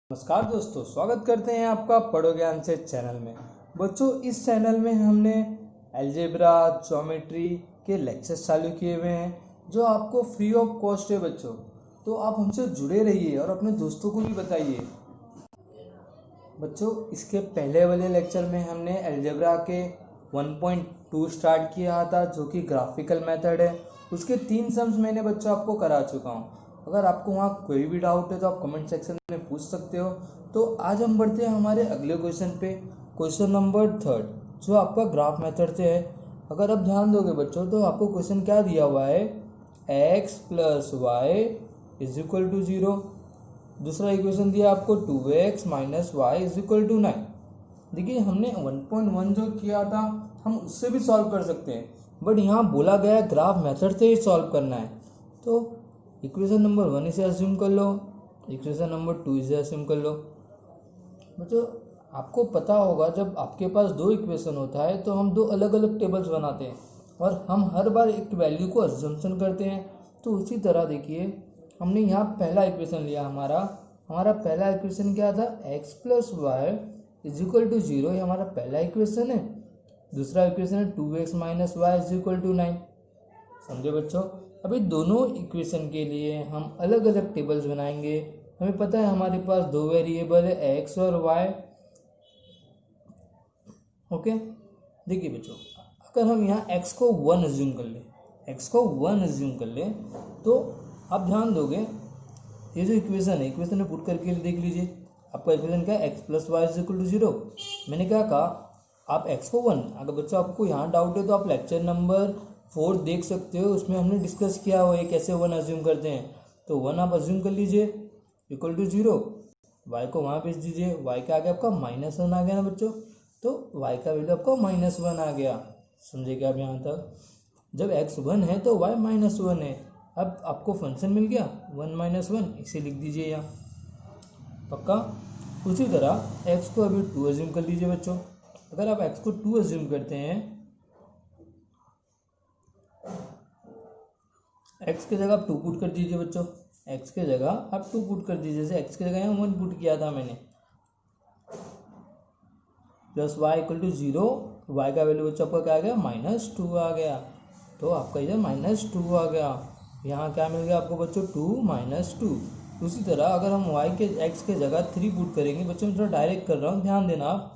नमस्कार दोस्तों, स्वागत करते हैं आपका पढ़ो ज्ञान से चैनल में। बच्चों, इस चैनल में हमने अलजेब्रा ज्योमेट्री के लेक्चर्स चालू किए हुए हैं जो आपको फ्री ऑफ कॉस्ट है बच्चों। तो आप हमसे जुड़े रहिए और अपने दोस्तों को भी बताइए। बच्चों, इसके पहले वाले लेक्चर में हमने अलजेब्रा के 1.2 स्टार्ट किया था जो कि ग्राफिकल मेथड है। उसके 3 सम्स मैंने बच्चों आपको करा चुका हूँ। अगर आपको वहाँ कोई भी डाउट है तो आप कमेंट सेक्शन में पूछ सकते हो। तो आज हम बढ़ते हैं हमारे अगले क्वेश्चन पे, क्वेश्चन नंबर 3 जो आपका ग्राफ मेथड से है। अगर आप ध्यान दोगे बच्चों तो आपको क्वेश्चन क्या दिया हुआ है, x + y = 0। दूसरा इक्वेशन दिया आपको 2x - y = 9। देखिए, हमने 1.1 जो किया था हम उससे भी सॉल्व कर सकते हैं, बट यहाँ बोला गया है ग्राफ मेथड से ही सॉल्व करना है। तो इक्वेशन नंबर 1 इसे अज्यूम कर लो, इक्वेशन नंबर 2 इसे अज्यूम कर लो। मतलब आपको पता होगा जब आपके पास 2 इक्वेशन होता है तो हम 2 अलग अलग टेबल्स बनाते हैं और हम हर बार एक वैल्यू को अज्यूम्पशन करते हैं। तो उसी तरह देखिए, हमने यहाँ पहला इक्वेशन लिया। हमारा पहला इक्वेशन क्या था, x + y = 0। ये हमारा पहला इक्वेशन है। दूसरा इक्वेशन है 2x - y = 9। समझे बच्चों? अभी दोनों इक्वेशन के लिए हम अलग अलग टेबल्स बनाएंगे। हमें पता है हमारे पास 2 वेरिएबल है, x और y। ओके, देखिए बच्चों, अगर हम यहाँ x को 1 अज्यूम कर ले तो आप ध्यान दोगे ये जो इक्वेशन है, इक्वेशन में पुट करके देख लीजिए। आपका इक्वेशन क्या है, x + y = 0। मैंने क्या कहा, आप x को 1, अगर बच्चों आपको यहाँ डाउट है तो आप लेक्चर नंबर 4 देख सकते हो, उसमें हमने डिस्कस किया हुआ है कैसे 1 अज्यूम करते हैं। तो 1 आप अज्यूम कर लीजिए = 0। y को वहाँ भेज दीजिए, y का आ गया आपका -1 आ गया ना बच्चों। तो y का वैल्यू आपका -1 आ गया। समझे क्या आप यहाँ तक? जब x 1 है तो y -1 है। अब आपको फंक्शन मिल गया 1 - 1, इसे लिख दीजिए यहाँ, पक्का। उसी तरह x को अभी 2 अज्यूम कर लीजिए बच्चों। अगर आप x को 2 अज्यूम करते हैं, x की जगह आप 2 पुट कर दीजिए बच्चों। x की जगह आप 2 पुट कर दीजिए। जैसे x की जगह यहाँ 1 पुट किया था मैंने, प्लस y = 0। y का वैल्यू बच्चों आपका क्या आ गया, -2 आ गया। तो आपका इधर -2 आ गया। यहाँ क्या मिल गया आपको बच्चों, 2 - 2। उसी तरह अगर हम x के जगह 3 पुट करेंगे बच्चों, मैं थोड़ा डायरेक्ट कर रहा हूँ, ध्यान देना आप।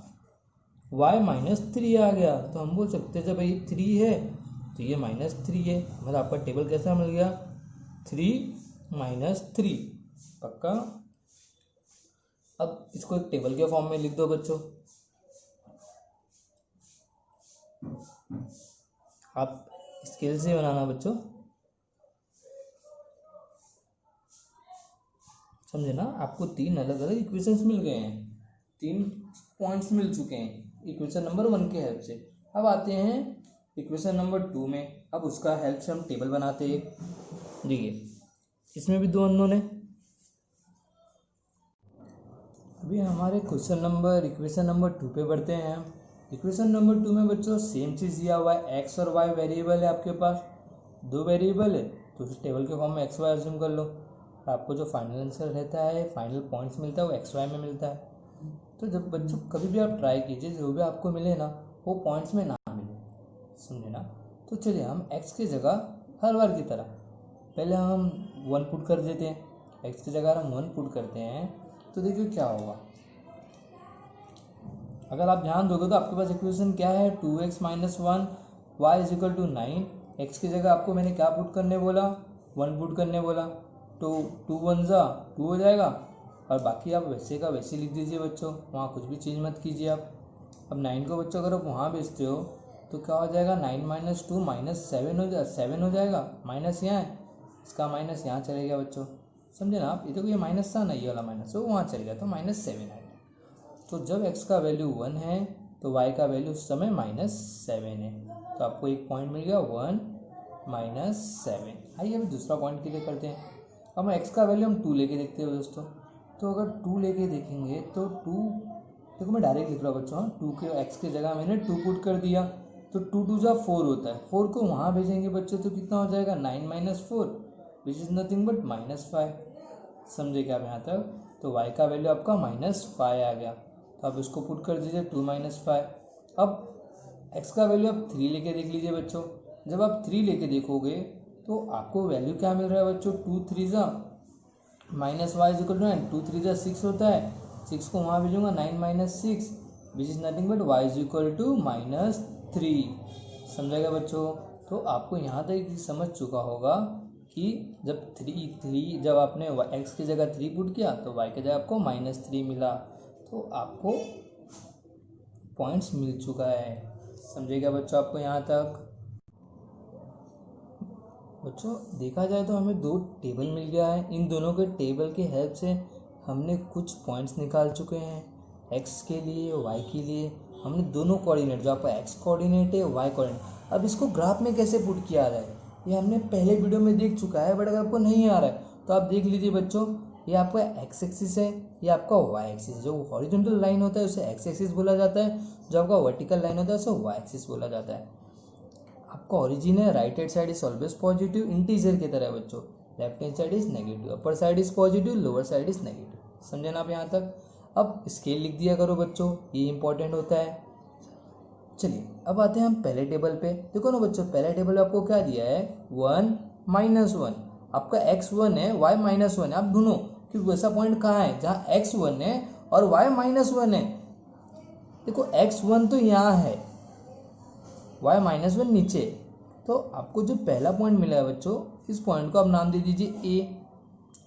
y -3 आ गया तो हम बोल सकते हैं जब ये 3 है तो ये -3 है। मतलब आपका टेबल कैसा मिल गया, 3 - 3, पक्का। अब इसको एक टेबल के फॉर्म में लिख दो बच्चों। आप स्केल से बनाना बच्चों, समझे ना। आपको 3 अलग अलग इक्वेशंस मिल गए हैं, 3 पॉइंट्स मिल चुके हैं इक्वेशन नंबर 1 के हेल्प से। अब आते हैं इक्वेशन नंबर 2 में। अब उसका हेल्प से हम टेबल बनाते हैं। देखिए, इसमें भी 2 अननोन है। अभी हमारे इक्वेशन नंबर 2 पे बढ़ते हैं हम। इक्वेशन नंबर 2 में बच्चों सेम चीज़ दिया हुआ है, x और y वेरिएबल है आपके पास, 2 वेरिएबल है। तो उस टेबल के फॉर्म में x y अज्यूम कर लो। आपको जो फाइनल आंसर रहता है, फाइनल पॉइंट्स मिलता है, वो x y में मिलता है। तो जब बच्चों कभी भी आप ट्राई कीजिए, जो भी आपको मिले ना वो पॉइंट्स में ना मिले, समझे ना। तो चलिए हम x की जगह हर बार की तरह पहले हम 1 पुट कर देते हैं। x की जगह हम 1 पुट करते हैं तो देखिए क्या होगा। अगर आप ध्यान दोगे तो आपके पास इक्वेशन क्या है, 2x - 1 y = 9। x की जगह आपको मैंने क्या पुट करने बोला, 1 पुट करने बोला। तो 2 1 ज़ा 2 हो जाएगा और बाकी आप वैसे का वैसे लिख दीजिए बच्चों, वहाँ कुछ भी चेंज मत कीजिए आप। अब 9 को बच्चों अगर आप वहाँ भेजते हो तो क्या हो जाएगा, 9 - 2 -7 हो जाएगा। माइनस यहाँ है, इसका माइनस यहाँ चलेगा बच्चों, समझे ना आप। ये तो ये माइनस था ना, ये वाला माइनस वो वहाँ चल गया तो -7 आएगा। तो जब x का वैल्यू 1 है तो y का वैल्यू उस समय -7 है। तो आपको एक पॉइंट मिल गया 1 - 7। आइए अभी दूसरा पॉइंट के लिए करते हैं। अब हम x का वैल्यू हम 2 लेके देखते हैं दोस्तों। तो अगर 2 लेके देखेंगे तो 2, देखो मैं डायरेक्ट लिख रहा हूँ बच्चों, 2 के x की जगह मैंने 2 पुट कर दिया। तो 2 2 जा 4 होता है। 4 को वहाँ भेजेंगे बच्चों तो कितना हो जाएगा, 9 - 4 विच इज़ नथिंग बट -5। समझे क्या आप यहाँ तक? तो y का वैल्यू आपका -5 आ गया। तो आप इसको पुट कर दीजिए 2 - 5। अब x का वैल्यू आप 3 लेके देख लीजिए बच्चों। जब आप 3 लेके देखोगे तो आपको वैल्यू क्या मिल रहा है बच्चों, 2 3 ज़ा -y इज इक्वल टू 9, 2 3 ज़ा 6 होता है, 6 को वहाँ भेजूंगा, 9 - 6 which is nothing but y is equal to -3। समझेगा बच्चों? तो आपको यहाँ तक समझ चुका होगा कि जब 3 जब आपने x की जगह 3 पुट किया तो y की जगह आपको -3 मिला। तो आपको पॉइंट्स मिल चुका है। समझेगा बच्चों आपको यहाँ तक? बच्चों देखा जाए तो हमें 2 टेबल मिल गया है। इन दोनों के टेबल की हेल्प से हमने कुछ पॉइंट्स निकाल चुके हैं, x के लिए y के लिए। हमने दोनों कोऑर्डिनेट, जो आपका x कोऑर्डिनेट है y कोऑर्डिनेट, अब इसको ग्राफ में कैसे पुट किया जाए ये हमने पहले वीडियो में देख चुका है, बट अगर आपको नहीं आ रहा है तो आप देख लीजिए बच्चों। ये आपका x एक्सिस है, ये आपका y एक्सिस है। जो हॉरिजॉन्टल लाइन होता है उसे x एक्सिस बोला जाता है, जो आपका वर्टिकल लाइन होता है उसे y एक्सिस बोला जाता है। आपका ओरिजिन है, right hand side is always positive, integer की तरह बच्चों। Left hand side is negative, upper side is positive, lower side is negative. समझे ना आप यहाँ तक? अब स्केल लिख दिया करो बच्चों, ये इंपॉर्टेंट होता है। चलिए अब आते हैं हम पहले टेबल पे। देखो ना बच्चों, पहले टेबल में आपको क्या दिया है, 1 -1। आपका x1 है, y -1 है। आप दोनों कि वैसा पॉइंट कहाँ है जहाँ x1 है और y -1 है। देखो x1 तो यहाँ है, y -1 नीचे। तो आपको जो पहला पॉइंट मिला है बच्चों, इस पॉइंट को आप नाम दे दीजिए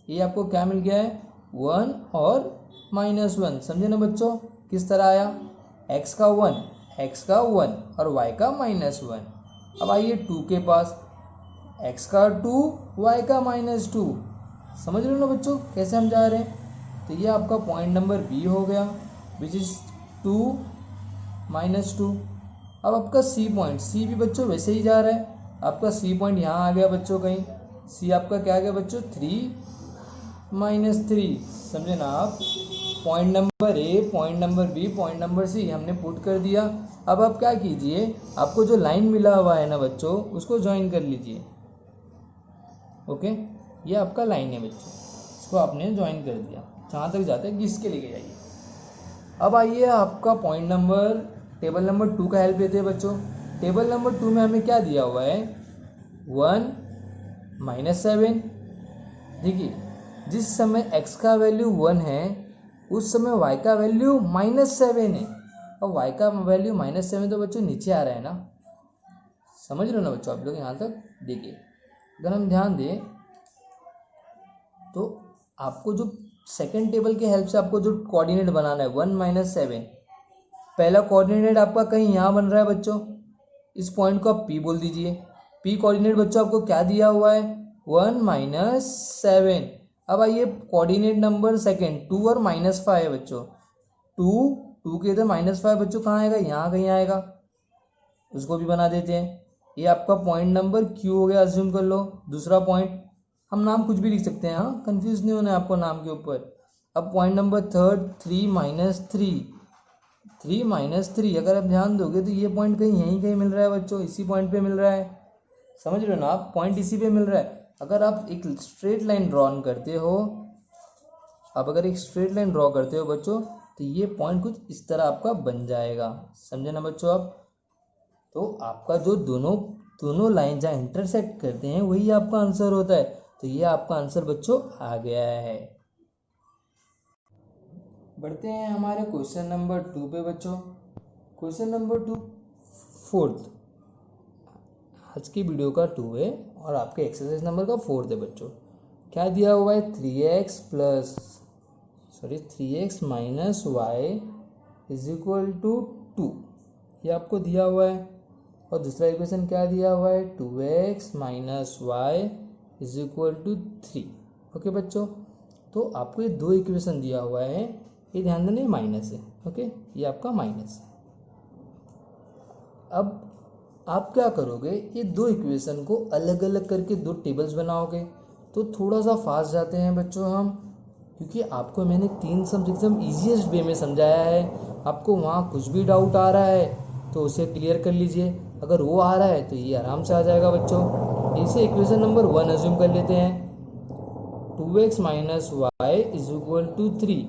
a। आपको क्या मिल गया है, 1 और -1। समझे ना बच्चों? किस तरह आया, x का 1 और y का -1। अब आइए 2 के पास, x का 2 y का -2। समझ रहे हो ना बच्चों कैसे हम जा रहे हैं? तो ये आपका पॉइंट नंबर बी हो गया, विच इज 2 -2। अब आपका सी पॉइंट, सी भी बच्चों वैसे ही जा रहा है। आपका सी पॉइंट यहाँ आ गया बच्चों, कहीं सी आपका क्या आ गया बच्चों, 3 - 3। समझे ना आप? Point number A, point number B, point number C हमने पुट कर दिया। अब आप क्या कीजिए, आपको जो लाइन मिला हुआ है ना बच्चों, उसको ज्वाइन कर लीजिए। ओके, ये आपका लाइन है बच्चों, इसको आपने ज्वाइन कर दिया। जहाँ तक जाता है घिस के लेके जाइए। अब आइए आपका पॉइंट नंबर, टेबल नंबर 2 का हेल्प लेते हैं बच्चों। टेबल नंबर 2 में हमें क्या दिया हुआ है, 1 -7। देखिए जिस समय x का वैल्यू 1 है उस समय y का वैल्यू -7 है, और y का वैल्यू -7 तो बच्चों नीचे आ रहा है ना। समझ रहे हो ना बच्चों आप लोग? यहाँ तक देखिए, अगर हम ध्यान दें तो आपको जो सेकेंड टेबल के हेल्प से आपको जो कोऑर्डिनेट बनाना है 1 - 7, पहला कोऑर्डिनेट आपका कहीं यहाँ बन रहा है बच्चों। इस पॉइंट को आप P बोल दीजिए। P कोऑर्डिनेट बच्चों आपको क्या दिया हुआ है, 1 - 7। अब आइए कोऑर्डिनेट नंबर सेकेंड, 2 और -5 है बच्चों। 2 के इधर -5 बच्चों कहाँ आएगा, यहाँ कहीं आएगा, उसको भी बना देते हैं। ये आपका पॉइंट नंबर Q हो गया, अज्यूम कर लो। दूसरा पॉइंट, हम नाम कुछ भी लिख सकते हैं, हाँ कंफ्यूज नहीं होना है आपको नाम के ऊपर। अब पॉइंट नंबर थर्ड, 3 - 3। अगर आप ध्यान दोगे तो ये पॉइंट कहीं मिल रहा है बच्चों, इसी पॉइंट पे मिल रहा है। समझ रहे हो ना आप? पॉइंट इसी पे मिल रहा है। अगर आप एक स्ट्रेट लाइन ड्रॉ करते हो, बच्चों, तो ये पॉइंट कुछ इस तरह आपका बन जाएगा। समझे ना बच्चों आप? तो आपका जो दोनों लाइन जहाँ इंटरसेक्ट करते हैं वही आपका आंसर होता है। तो ये आपका आंसर बच्चों आ गया है। बढ़ते हैं हमारे क्वेश्चन नंबर 2 पे बच्चों। क्वेश्चन नंबर 2 फोर्थ, आज की वीडियो का 2 है और आपके एक्सरसाइज नंबर का 4th है बच्चों। क्या दिया हुआ है, 3x - y is equal to 2, ये आपको दिया हुआ है। और दूसरा इक्वेशन क्या दिया हुआ है, 2x - y is equal to 3। Okay बच्चों, तो आपको ये 2 इक्वेशन दिया हुआ है, ये ध्यान देना, माइनस है। ओके, ये आपका माइनस है। अब आप क्या करोगे, ये 2 इक्वेशन को अलग अलग करके 2 टेबल्स बनाओगे। तो थोड़ा सा फास्ट जाते हैं बच्चों हम, क्योंकि आपको मैंने 3 सम एकदम ईजीएस्ट वे में समझाया है। आपको वहाँ कुछ भी डाउट आ रहा है तो उसे क्लियर कर लीजिए। अगर वो आ रहा है तो ये आराम से आ जाएगा बच्चों। इसे इक्वेशन नंबर 1 अज्यूम कर लेते हैं। 2x minus y is equal to 3।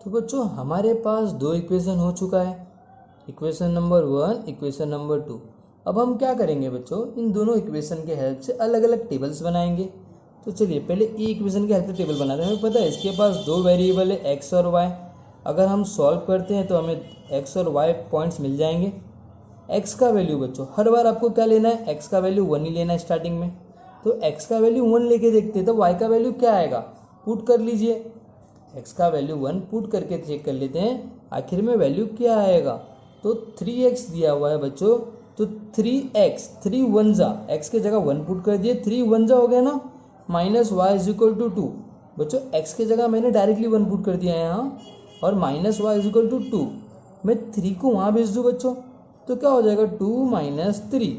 तो बच्चों हमारे पास दो इक्वेशन हो चुका है, इक्वेशन नंबर 1, इक्वेशन नंबर 2। अब हम क्या करेंगे बच्चों, इन दोनों इक्वेशन के हेल्प से अलग अलग टेबल्स बनाएंगे। तो चलिए पहले ए इक्वेशन के हेल्प से टेबल बनाते हैं। हमें पता है इसके पास दो वेरिएबल है एक्स और वाई। अगर हम सॉल्व करते हैं तो हमें एक्स और वाई पॉइंट्स मिल जाएंगे। एक्स का वैल्यू बच्चों हर बार आपको क्या लेना है, एक्स का वैल्यू 1 ही लेना है स्टार्टिंग में। तो एक्स का वैल्यू 1 लेके देखते हैं तो वाई का वैल्यू क्या आएगा, पुट कर लीजिए। एक्स का वैल्यू 1 पुट करके चेक कर लेते हैं आखिर में वैल्यू क्या आएगा। तो 3x दिया हुआ है बच्चों, तो 3x, 3 वन जा, एक्स के जगह 1 पुट कर दिए, 3 वन जा हो गया ना, minus y is equal to 2। बच्चों एक्स के जगह मैंने डायरेक्टली 1 पुट कर दिया है यहाँ, और minus y is equal to 2। मैं 3 को वहाँ भेज दूँ बच्चों तो क्या हो जाएगा, 2 माइनस 3।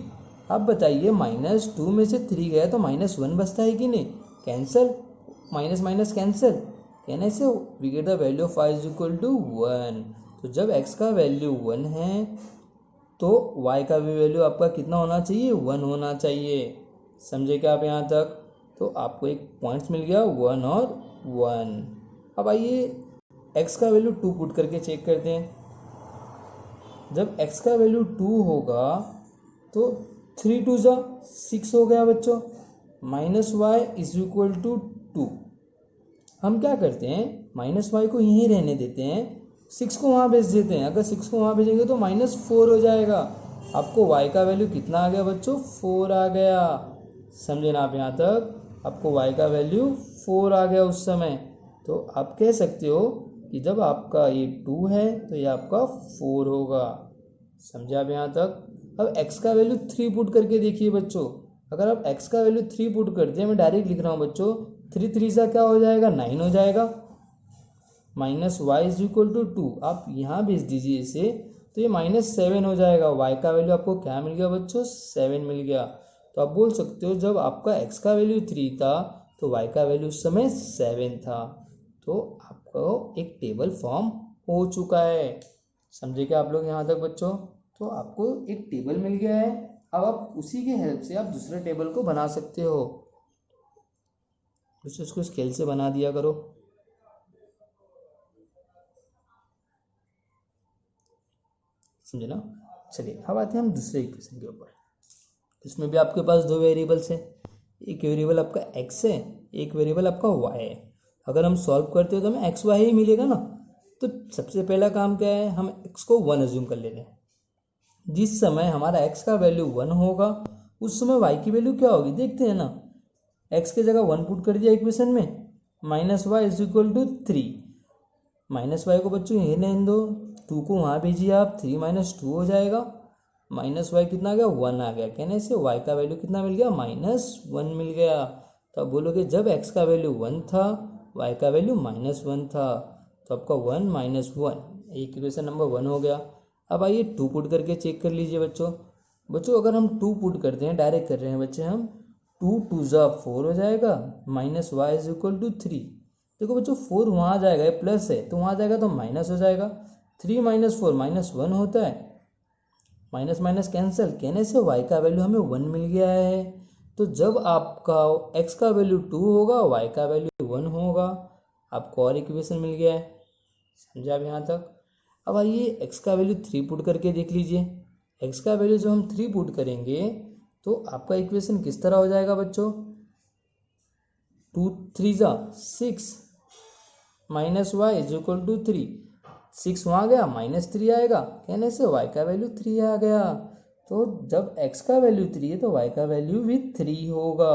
अब बताइए -2 में से 3 गया तो -1 बचता है कि नहीं, कैंसिल, माइनस माइनस कैंसिल, कहने से we get the value of y is equal to 1। तो जब x का वैल्यू 1 है तो y का भी वैल्यू आपका कितना होना चाहिए, 1 होना चाहिए। समझे क्या आप यहाँ तक। तो आपको एक पॉइंट्स मिल गया 1 और 1। अब आइए x का वैल्यू 2 पुट करके चेक करते हैं। जब x का वैल्यू 2 होगा तो 3 2 जा 6 हो गया बच्चों, minus y is equal to 2। हम क्या करते हैं, माइनस वाई को यहीं रहने देते हैं, 6 को वहाँ भेज देते हैं। अगर 6 को वहाँ भेजेंगे तो -4 हो जाएगा। आपको y का वैल्यू कितना आ गया बच्चों, 4 आ गया। समझे ना आप यहाँ तक, आपको y का वैल्यू 4 आ गया उस समय। तो आप कह सकते हो कि जब आपका ये 2 है तो ये आपका 4 होगा। समझे आप यहाँ तक। अब x का वैल्यू 3 पुट करके देखिए बच्चों। अगर आप x का वैल्यू 3 पुट करते हैं, मैं डायरेक्ट लिख रहा हूँ बच्चों, 3 3 सा क्या हो जाएगा, 9 हो जाएगा, minus y is equal to 2। आप यहाँ भेज दीजिए इसे तो ये -7 हो जाएगा। y का वैल्यू आपको क्या मिल गया बच्चों, 7 मिल गया। तो आप बोल सकते हो जब आपका x का वैल्यू 3 था तो y का वैल्यू उस समय 7 था। तो आपको एक टेबल फॉर्म हो चुका है। समझे क्या आप लोग यहाँ तक बच्चों। तो आपको एक टेबल मिल गया है, अब आप उसी के हेल्प से आप दूसरे टेबल को बना सकते हो। बच्चों इसको स्केल से बना दिया करो। समझे ना। चलिए अब आते हैं हम दूसरे इक्वेशन के ऊपर। इसमें भी आपके पास दो वेरिएबल्स हैं, एक वेरिएबल आपका x है, एक वेरिएबल आपका y है। अगर हम सॉल्व करते हो तो हमें एक्स वाई ही मिलेगा ना। तो सबसे पहला काम क्या है, हम x को 1 अज्यूम कर लेते हैं। जिस समय हमारा x का वैल्यू 1 होगा उस समय y की वैल्यू क्या होगी, देखते हैं ना। x के जगह 1 पुट कर दिया इक्वेशन में, minus y is equal to 3। Minus y को बच्चों यही रहने दो, 2 को वहाँ भेजिए आप, 3 माइनस 2 हो जाएगा, माइनस वाई कितना आ गया, 1 आ गया। कहने से y का वैल्यू कितना मिल गया, -1 मिल गया। तो आप बोलोगे जब x का वैल्यू 1 था y का वैल्यू -1 था। तो आपका 1 -1 इक्वेशन नंबर 1 हो गया। अब आइए 2 पुट करके चेक कर लीजिए बच्चों अगर हम 2 पुट करते हैं, डायरेक्ट कर रहे हैं बच्चे हम, 2 2 जा 4 हो जाएगा, minus y is equal to 3। देखो बच्चों 4 वहाँ जाएगा, ये प्लस है तो वहाँ जाएगा तो माइनस हो जाएगा, 3 माइनस 4 -1 होता है, माइनस माइनस कैंसिल, कहने से y का वैल्यू हमें 1 मिल गया है। तो जब आपका x का वैल्यू 2 होगा y का वैल्यू 1 होगा, आपको और इक्वेशन मिल गया है। समझे आप यहाँ तक। अब आइए x का वैल्यू 3 पुट करके देख लीजिए। x का वैल्यू जब हम 3 पुट करेंगे तो आपका इक्वेशन किस तरह हो जाएगा बच्चों, 2 3 जा 6, minus y is equal to 3। 6 वहाँ गया, -3 आएगा, कहने से y का वैल्यू 3 आ गया। तो जब x का वैल्यू 3 है तो y का वैल्यू भी 3 होगा।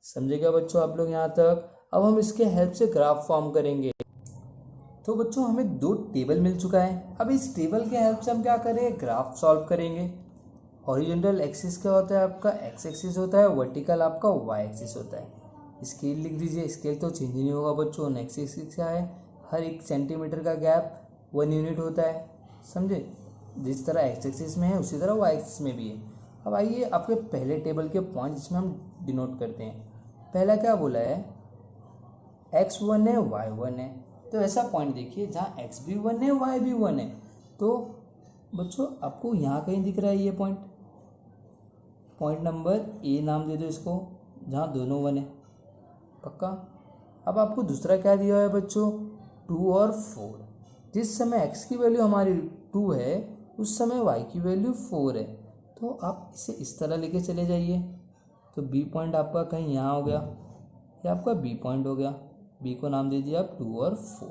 समझे क्या बच्चों आप लोग यहाँ तक। अब हम इसके हेल्प से ग्राफ फॉर्म करेंगे। तो बच्चों हमें दो टेबल मिल चुका है, अब इस टेबल के हेल्प से हम क्या करेंगे, ग्राफ सॉल्व करेंगे। हॉरिजॉन्टल एक्सिस क्या होता है आपका, x एक्सिस होता है, वर्टिकल आपका y एक्सिस होता है। स्केल लिख दीजिए, स्केल तो चेंज नहीं होगा बच्चों, x एक्सिस क्या है, हर 1 सेंटीमीटर का गैप 1 यूनिट होता है। समझे, जिस तरह x एक्सिस में है उसी तरह y एक्सिस में भी है। अब आइए आपके पहले टेबल के पॉइंट जिसमें हम डिनोट करते हैं। पहला क्या बोला है, x1 है y1 है, तो ऐसा पॉइंट देखिए जहाँ x भी 1 है y भी 1 है। तो बच्चों आपको यहाँ कहीं दिख रहा है ये पॉइंट नंबर ए नाम दे दो इसको, जहाँ दोनों 1 है। पक्का। अब आपको दूसरा क्या दिया है बच्चों, 2 और 4। जिस समय x की वैल्यू हमारी 2 है उस समय y की वैल्यू 4 है, तो आप इसे इस तरह लेके चले जाइए। तो b पॉइंट आपका कहीं यहाँ हो गया, ये आपका b पॉइंट हो गया, b को नाम दे दिया आप 2 और 4।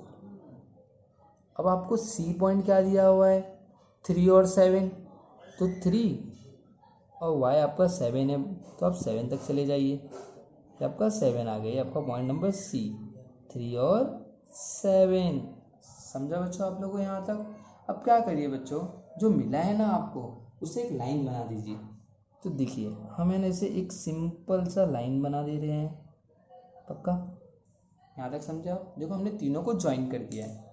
अब आपको c पॉइंट क्या दिया हुआ है, 3 और 7, तो 3 और y आपका 7 है, तो आप 7 तक चले जाइए, ये आपका 7 आ गया, आपका पॉइंट नंबर c, 3 और 7। समझा बच्चों आप लोगों को यहाँ तक। अब क्या करिए बच्चों, जो मिला है ना आपको उसे एक लाइन बना दीजिए। तो देखिए हम है ना इसे एक सिंपल सा लाइन बना दे रहे हैं, पक्का यहाँ तक समझे आप। देखो हमने तीनों को ज्वाइन कर दिया है।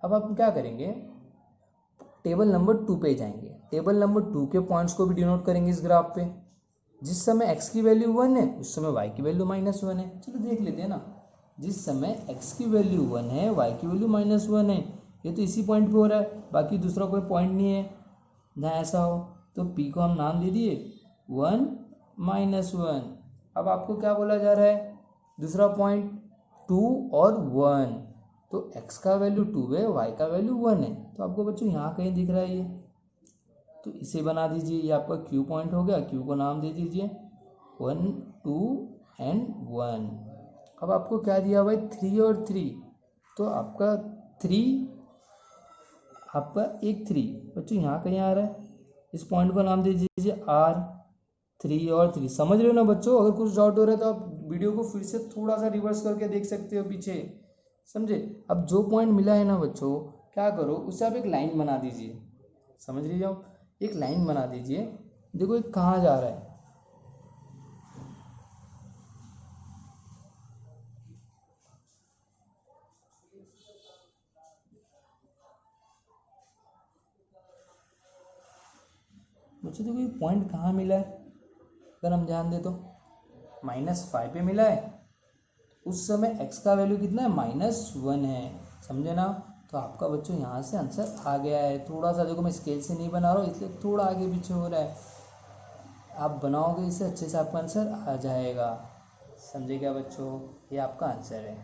अब आप क्या करेंगे, टेबल नंबर 2 पे जाएंगे, टेबल नंबर 2 के पॉइंट्स को भी डिनोट करेंगे इस ग्राफ पे। जिस समय x की वैल्यू 1 है उस समय y की वैल्यू -1 है। चलो देख लेते हैं ना, जिस समय x की वैल्यू 1 है y की वैल्यू -1 है, ये तो इसी पॉइंट पे हो रहा है, बाकी दूसरा कोई पॉइंट नहीं है जहाँ ऐसा हो। तो p को हम नाम दे दिए 1 -1। अब आपको क्या बोला जा रहा है, दूसरा पॉइंट 2 और 1, तो x का वैल्यू 2 है y का वैल्यू 1 है, तो आपको बच्चों यहाँ कहीं दिख रहा है ये, तो इसे बना दीजिए, ये आपका q पॉइंट हो गया, q को नाम दे दीजिए 1 2 एंड 1। अब आपको क्या दिया हुआ है, 3 और 3, तो आपका 3 आपका एक 3 बच्चों यहाँ कहीं आ रहा है, इस पॉइंट को नाम दे दीजिए r। 3 और 3 समझ रहे हो ना बच्चों। अगर कुछ डाउट हो रहा है तो आप वीडियो को फिर से थोड़ा सा रिवर्स करके देख सकते हो पीछे, समझे। अब जो पॉइंट मिला है ना बच्चों, क्या करो उससे आप एक लाइन बना दीजिए, समझ लीजिए आप, एक लाइन बना दीजिए। देखो ये कहाँ जा रहा है, बच्चों देखो ये पॉइंट कहाँ मिला है, अगर हम ध्यान दें तो -5 पे मिला है। उस समय x का वैल्यू कितना है, -1 है, समझे ना। तो आपका बच्चों यहाँ से आंसर आ गया है। थोड़ा सा देखो मैं स्केल से नहीं बना रहा हूँ इसलिए थोड़ा आगे पीछे हो रहा है, आप बनाओगे इसे अच्छे से आपका आंसर आ जाएगा, समझे क्या बच्चों। ये आपका आंसर है।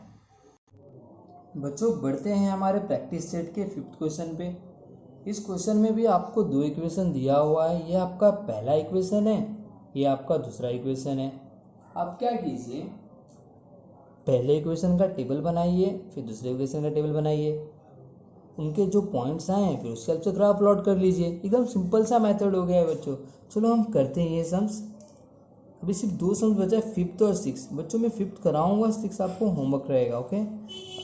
बच्चों बढ़ते हैं हमारे प्रैक्टिस सेट के 5th क्वेश्चन पे। इस क्वेश्चन में भी आपको 2 इक्वेशन दिया हुआ है, ये आपका पहला इक्वेशन है, ये आपका दूसरा इक्वेशन है। आप क्या कीजिए, पहले इक्वेशन का टेबल बनाइए, फिर दूसरे इक्वेशन का टेबल बनाइए, उनके जो पॉइंट्स आए हैं फिर उसके अलग ग्राफ प्लॉट कर लीजिए। एकदम सिंपल सा मेथड हो गया है बच्चों। चलो हम करते हैं ये सम्स। अभी सिर्फ 2 सम्स बचा है, 5th और 6th। बच्चों मैं 5th कराऊंगा, 6th आपको होमवर्क रहेगा, ओके।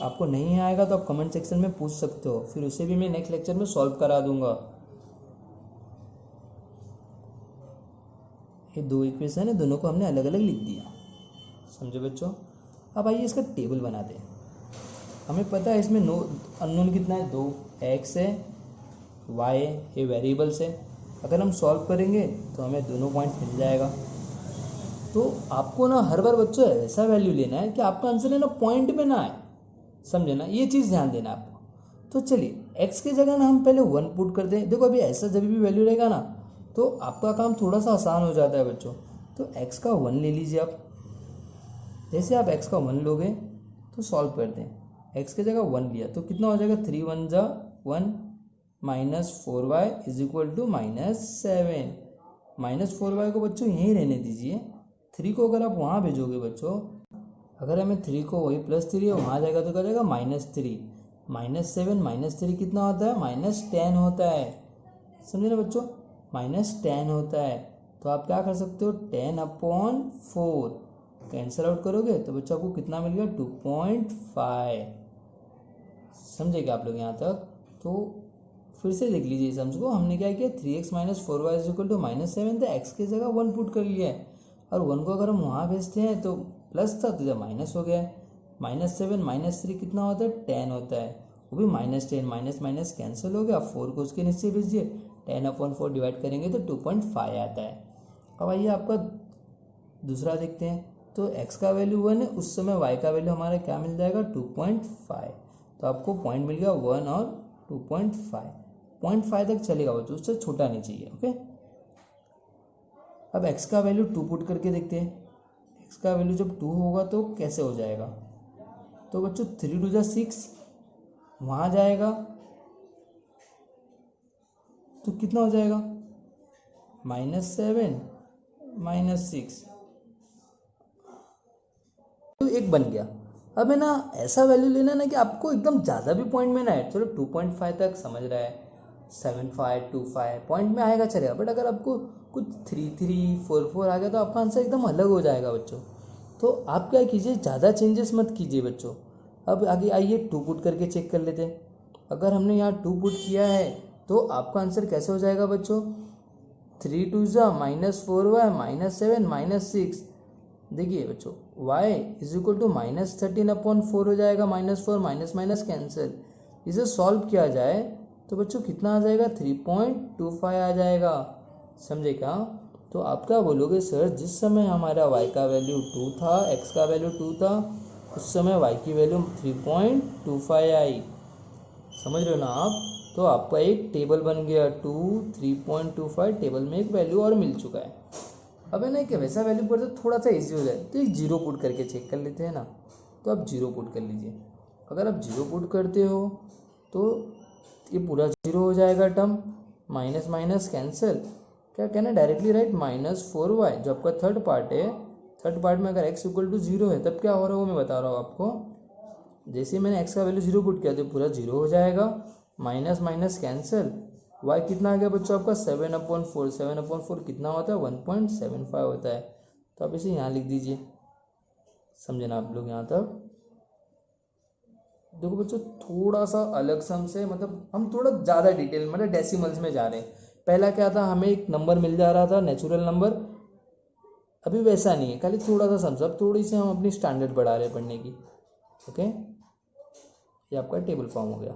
आपको नहीं आएगा तो आप कमेंट सेक्शन में पूछ सकते हो, फिर उसे भी मैं नेक्स्ट लेक्चर में सॉल्व करा दूंगा। ये 2 इक्वेशन है, दोनों को हमने अलग अलग लिख दिया, समझे बच्चों। अब आइए इसका टेबल बना दें। हमें पता है इसमें अननोन कितना है, 2, x है, y है, ये वेरिएबल्स है। अगर हम सॉल्व करेंगे तो हमें दोनों पॉइंट मिल जाएगा। तो आपको ना हर बार बच्चों ऐसा वैल्यू लेना है कि आपका आंसर है ना पॉइंट में ना आए, समझे ना, ये चीज़ ध्यान देना आपको। तो चलिए x की जगह ना हम पहले 1 पुट कर दें। देखो अभी ऐसा जब भी वैल्यू रहेगा ना तो आपका काम थोड़ा सा आसान हो जाता है बच्चों। तो x का 1 ले लीजिए आप। जैसे आप x का 1 लोगे तो सॉल्व कर दें, x की जगह 1 लिया तो कितना हो जाएगा, 3 1 जा 1 -4y is equal to -7। -4y को बच्चों यहीं रहने दीजिए, 3 को अगर आप वहाँ भेजोगे बच्चों, अगर हमें 3 को वही +3 है वहाँ जाएगा तो क्या जाएगा -3, -7 -3 कितना होता है, -10 होता है, समझे ना बच्चों, -10 होता है। तो आप क्या कर सकते हो, 10/4 कैंसिल आउट करोगे तो बच्चों आपको कितना मिल गया, 2.5। समझे क्या आप लोग यहाँ तक। तो फिर से देख लीजिए सम्स को, हमने क्या किया, 3x - 4y is equal to -7 था, x की जगह 1 पुट कर लिया है, और 1 को अगर हम वहाँ भेजते हैं तो प्लस था तो जब माइनस हो गया है। -7 -3 कितना होता है, 10 होता है, वो भी -10, माइनस माइनस कैंसिल हो गया, 4 को उसके नीचे भेजिए, 10/4 डिवाइड करेंगे तो 2.5 आता है। अब आइए आपका दूसरा देखते हैं। तो x का वैल्यू 1 है, उस समय y का वैल्यू हमारा क्या मिल जाएगा, 2.5। तो आपको पॉइंट मिल गया 1 और 2.5, 0.5 तक चलेगा बच्चों, उससे छोटा नहीं चाहिए, ओके। अब x का वैल्यू 2 पुट करके देखते हैं, x का वैल्यू जब 2 होगा तो कैसे हो जाएगा, तो बच्चों 3 2 6 वहाँ जाएगा तो कितना हो जाएगा -7 -6, तो एक बन गया। अब है ना ऐसा वैल्यू लेना ना कि आपको एकदम ज़्यादा भी पॉइंट में ना है, चलो 2.5 तक समझ रहा है, 7525 पॉइंट में आएगा चलेगा, बट अगर आपको कुछ 3344 आ गया तो आपका आंसर एकदम अलग हो जाएगा बच्चों। तो आप क्या कीजिए, ज़्यादा चेंजेस मत कीजिए बच्चों। अब आगे आइए 2 पुट करके चेक कर लेते हैं। अगर हमने यहाँ 2 पुट किया है तो आपका आंसर कैसे हो जाएगा बच्चों, 3 2 -4y -7 -6। देखिए बच्चों y इज इक्वल टू -13/4 हो जाएगा, -4 माइनस कैंसिल, इसे सॉल्व किया जाए तो बच्चों कितना आ जाएगा 3.25 आ जाएगा, समझे क्या। तो आप क्या बोलोगे, सर जिस समय हमारा y का वैल्यू 2 था, x का वैल्यू 2 था, उस समय y की वैल्यू 3.25 आई, समझ रहे हो ना आप। तो आपका एक टेबल बन गया 2 3.25, टेबल में एक वैल्यू और मिल चुका है। अब है ना कि वैसा वैल्यू पर तो थोड़ा सा इजी हो जाए, तो एक 0 पुट करके चेक कर लेते हैं ना। तो आप 0 पुट कर लीजिए। अगर आप 0 पुट करते हो तो ये पूरा 0 हो जाएगा टर्म, माइनस माइनस कैंसिल, क्या कहना डायरेक्टली राइट -4y, जो आपका थर्ड पार्ट है। थर्ड पार्ट में अगर x इक्वल टू 0 है तब क्या हो रहा है वो मैं बता रहा हूँ आपको। जैसे ही मैंने x का वैल्यू 0 पुट किया तो पूरा 0 हो जाएगा, माइनस माइनस कैंसिल, y कितना आ गया बच्चों आपका 7/4, 7/4 कितना होता है 1.75 होता है। तो आप इसे यहाँ लिख दीजिए, समझे ना आप लोग यहाँ तक। देखो बच्चों थोड़ा सा अलग सम से, मतलब हम थोड़ा ज़्यादा डिटेल मतलब डेसिमल्स में जा रहे हैं। पहला क्या था, हमें एक नंबर मिल जा रहा था नेचुरल नंबर, अभी वैसा नहीं है, खाली थोड़ा सा सम, सब थोड़ी सी हम अपनी स्टैंडर्ड बढ़ा रहे हैं पढ़ने की। ओके, ये आपका टेबल फॉर्म हो गया।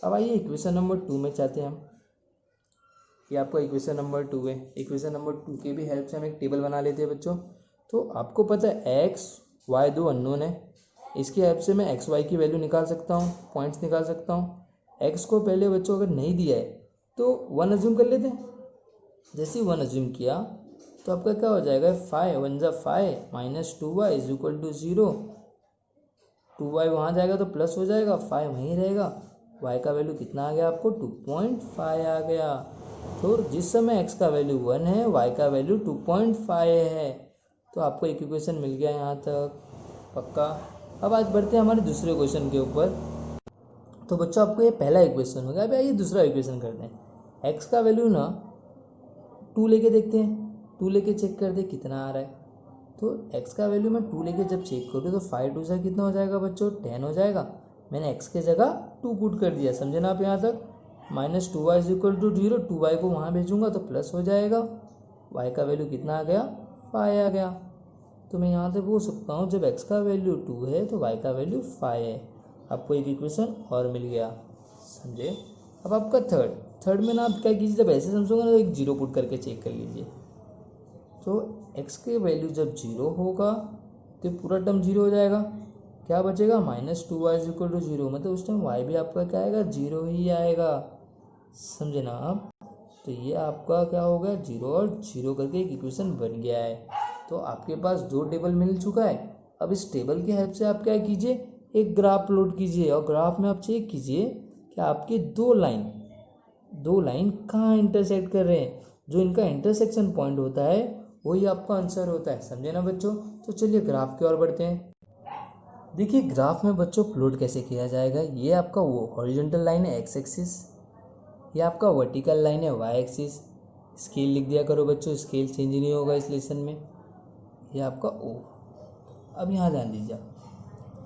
अब आइए इक्वेशन नंबर 2 में चाहते हैं हम। ये आपका इक्वेशन नंबर 2 है। इक्वेशन नंबर 2 के भी हेल्प से हम एक टेबल बना लेते हैं बच्चों। तो आपको पता है x y दो अननोन है, इसकी हेल्प से मैं एक्स वाई की वैल्यू निकाल सकता हूँ, पॉइंट्स निकाल सकता हूँ। एक्स को पहले बच्चों अगर नहीं दिया है तो 1 अज्यूम कर लेते हैं। जैसे ही 1 अज्यूम किया तो आपका क्या हो जाएगा 5 1 जा 5 -2y is equal to 0। 2y वहाँ जाएगा तो प्लस हो जाएगा, 5 वहीं रहेगा, y का वैल्यू कितना आ गया आपको 2.5 आ गया। तो जिस समय x का वैल्यू 1 है, y का वैल्यू 2.5 है। तो आपको एक इक्वेशन मिल गया यहाँ तक पक्का। अब आज बढ़ते हैं हमारे दूसरे क्वेश्चन के ऊपर। तो बच्चों आपको ये पहला इक्वेशन हो गया। अब आइए दूसरा इक्वेशन करते हैं। x का वैल्यू ना 2 लेके देखते हैं, 2 लेके चेक करते हैं कितना आ रहा है। तो x का वैल्यू मैं 2 लेके जब चेक करूँ तो 5 2 से कितना हो जाएगा बच्चों 10 हो जाएगा। मैंने x के जगह 2 पुट कर दिया, समझे ना आप यहाँ तक। -2y is equal to 0, 2y को वहाँ भेजूंगा तो प्लस हो जाएगा, y का वैल्यू कितना आ गया 5 आ गया। तो मैं यहाँ से बोल सकता हूँ जब x का वैल्यू 2 है तो y का वैल्यू 5 है। आपको एक इक्वेशन और मिल गया, समझे। अब आपका थर्ड में ना आप क्या कीजिए, जब ऐसे समझोगे ना तो एक 0 पुट करके चेक कर लीजिए। तो x के वैल्यू जब 0 होगा तो पूरा टर्म 0 हो जाएगा, क्या बचेगा -2y इज इक्वल टू 0, मतलब उस टाइम y भी आपका क्या आएगा 0 ही आएगा, समझे ना आप। तो ये आपका क्या हो गया 0 और 0 करके एक इक्वेशन बन गया है। तो आपके पास 2 टेबल मिल चुका है। अब इस टेबल की हेल्प से आप क्या कीजिए, एक ग्राफ प्लॉट कीजिए और ग्राफ में आप चेक कीजिए कि आपके दो लाइन कहाँ इंटरसेक्ट कर रहे हैं। जो इनका इंटरसेक्शन पॉइंट होता है वही आपका आंसर होता है, समझे ना बच्चों। तो चलिए ग्राफ की ओर बढ़ते हैं। देखिए ग्राफ में बच्चों प्लॉट कैसे किया जाएगा। ये आपका वो हॉरिजॉन्टल लाइन है एक्स एक्सिस, ये आपका वर्टिकल लाइन है वाई एक्सिस। स्केल लिख दिया करो बच्चों, स्केल चेंज नहीं होगा इस लेसन में। ये आपका ओ। अब यहाँ ध्यान दीजिए।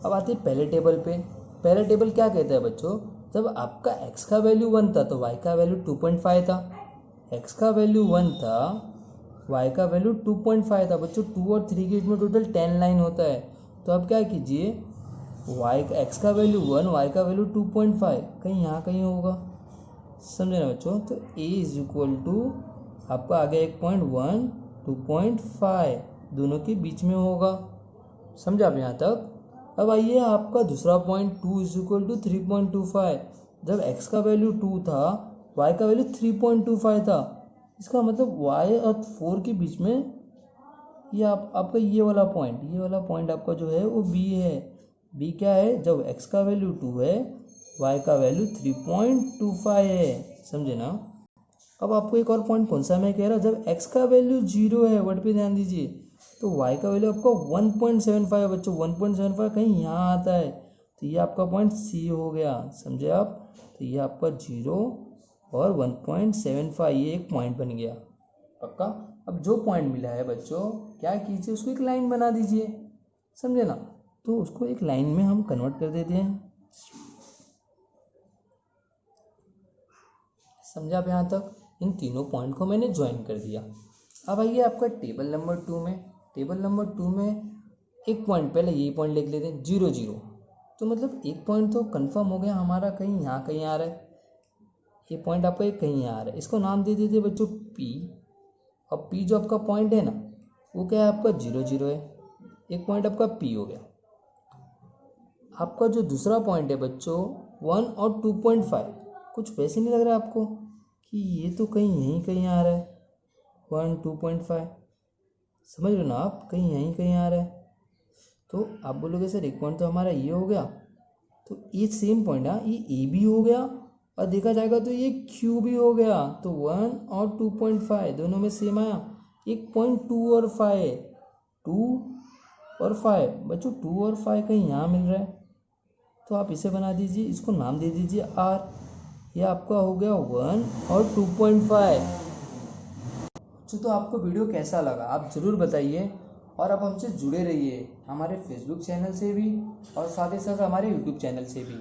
अब आते हैं पहले टेबल पे। पहला टेबल क्या कहता है बच्चों, जब आपका x का वैल्यू 1 था तो y का वैल्यू 2.5 था। x का वैल्यू 1 था, y का वैल्यू 2.5 था। बच्चों 2 और 3 के बीच में टोटल 10 लाइन होता है। तो आप क्या कीजिए, x का वैल्यू 1, y का वैल्यू 2.5, कहीं यहाँ कहीं होगा, समझे ना बच्चों। तो a इज इक्वल टू आपका आ गया 1.1 2.5, दोनों के बीच में होगा, समझा आप यहाँ तक। अब आइए आपका दूसरा पॉइंट 2 इज इक्वल टू 3.25। जब x का वैल्यू 2 था, y का वैल्यू 3.25 था। इसका मतलब y और 4 के बीच में ये आपका ये वाला पॉइंट आपका जो है वो बी है। बी क्या है, जब एक्स का वैल्यू 2 है, वाई का वैल्यू 3.25 है, समझे ना। अब आपको एक और पॉइंट कौन सा मैं कह रहा, जब x का वैल्यू 0 है, वर्ड पे ध्यान दीजिए, तो y का वैल्यू आपका 1.75 है बच्चों। 1.75 कहीं यहाँ आता है, तो ये आपका पॉइंट C हो गया, समझे आप। तो ये आपका 0 और 1.75 ये एक पॉइंट बन गया पक्का। अब जो पॉइंट मिला है बच्चों, क्या कीजिए, उसको एक लाइन बना दीजिए, समझे ना। तो उसको एक लाइन में हम कन्वर्ट कर देते हैं, समझा आप यहाँ तक। इन तीनों पॉइंट को मैंने ज्वाइन कर दिया। अब आइए आपका टेबल नंबर 2 में। टेबल नंबर 2 में एक पॉइंट, पहले यही पॉइंट लिख लेते हैं 0 0। तो मतलब एक पॉइंट तो कंफर्म हो गया हमारा, कहीं यहाँ कहीं आ रहा है, ये पॉइंट आपका एक कहीं यहाँ आ रहा है, इसको नाम दे देते बच्चों P। और P जो आपका पॉइंट है ना, वो क्या है आपका 0 0 है, एक पॉइंट आपका P हो गया। आपका जो दूसरा पॉइंट है बच्चों 1 और 2.5, कुछ वैसे नहीं लग रहा है आपको कि ये तो कहीं यहीं कहीं आ रहा है, 1 2.5, समझ लो ना आप, कहीं यहीं कहीं आ रहा है। तो आप बोलोगे सर एक पॉइंट तो हमारा ये हो गया, तो ये सेम पॉइंट है, ये ए भी हो गया, और देखा जाएगा तो ये क्यू भी हो गया। तो 1 और 2.5 दोनों में सेम आया। एक पॉइंट 2 और 5, 2 और 5 बच्चों, 2 और 5 कहीं यहाँ मिल रहा है, तो आप इसे बना दीजिए, इसको नाम दे दीजिए R। ये आपका हो गया 1 और 2.5। तो आपको वीडियो कैसा लगा आप ज़रूर बताइए, और आप हमसे जुड़े रहिए, हमारे फेसबुक चैनल से भी और साथ ही साथ हमारे यूट्यूब चैनल से भी।